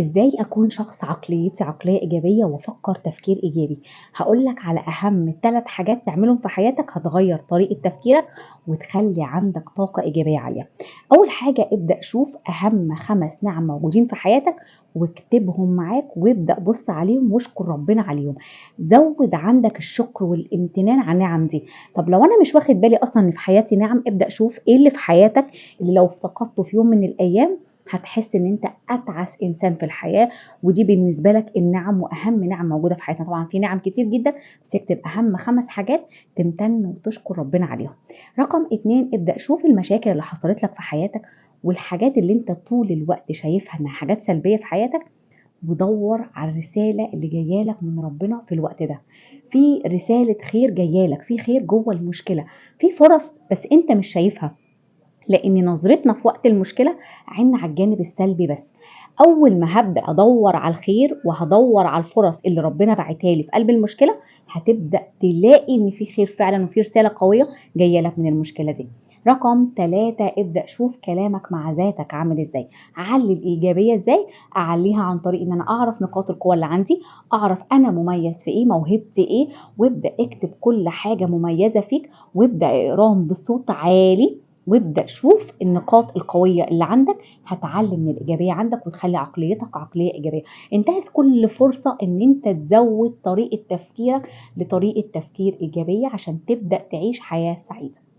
إزاي أكون شخص عقليتي عقلية إيجابية وأفكر تفكير إيجابي؟ هاقول لك على أهم 3 حاجات تعملهم في حياتك هتغيّر طريقة تفكيرك وتخلّي عندك طاقة إيجابية عالية. أول حاجة ابدأ شوف أهم 5 نِعَم موجودين في حياتك واكتبهم معاك وابدأ بُص عليهم واشكر ربنا عليهم. زوّد عندك الشكر والامتنان على النِعَم دي. طب لو أنا مش واخد بالي أصلًا إن في حياتي نِعَم، ابدأ شوف إيه اللي في حياتك اللي لو افتقدته في يوم من الأيام هتحس إن أنت أتعس إنسان في الحياة، ودي بالنسبة لك النِّعَم وأهم نِعَم موجودة في حياتنا. طبعًا في نِعَم كتير جدًا، بس اكتب أهم 5 حاجات تمتن وتشكر ربنا عليهم. رقم 2 ابدأ شوف المشاكل اللي حصلت لك في حياتك والحاجات اللي أنت طول الوقت شايفها إنها حاجات سلبية في حياتك، ودوّر على الرسالة اللي جاية لك من ربنا في الوقت ده. في رسالة خير جاية لك، في خير جوّه المشكلة، في فرص بس أنت مش شايفها. لإن نظرتنا في وقت المشكلة عيننا على الجانب السلبي بس. أول ما هابدأ أدوّر على الخير وهادوّر على الفُرَص اللي ربنا باعتها لي في قلب المشكلة، هتبدأ تلاقي إن في خير فعلًا وفي رسالة قوية جاية لك من المشكلة دي. رقم 3 ابدأ شوف كلامك مع ذاتك عامل إزاي، أعلّي الإيجابية إزاي، أعلّيها عن طريق إن أنا أعرف نقاط القوة اللي عندي، أعرف أنا مميز في إيه، موهبتي إيه، وابدأ اكتب كل حاجة مميزة فيك وابدأ اقراهم بصوت عالي وابدأ شوف النقاط القوية اللي عندك هتعلّي من الإيجابية عندك وتخلّي عقليتك عقلية إيجابية. انتهز كل فرصة إن أنت تزوّد طريقة تفكيرك لطريقة تفكير إيجابية عشان تبدأ تعيش حياة سعيدة.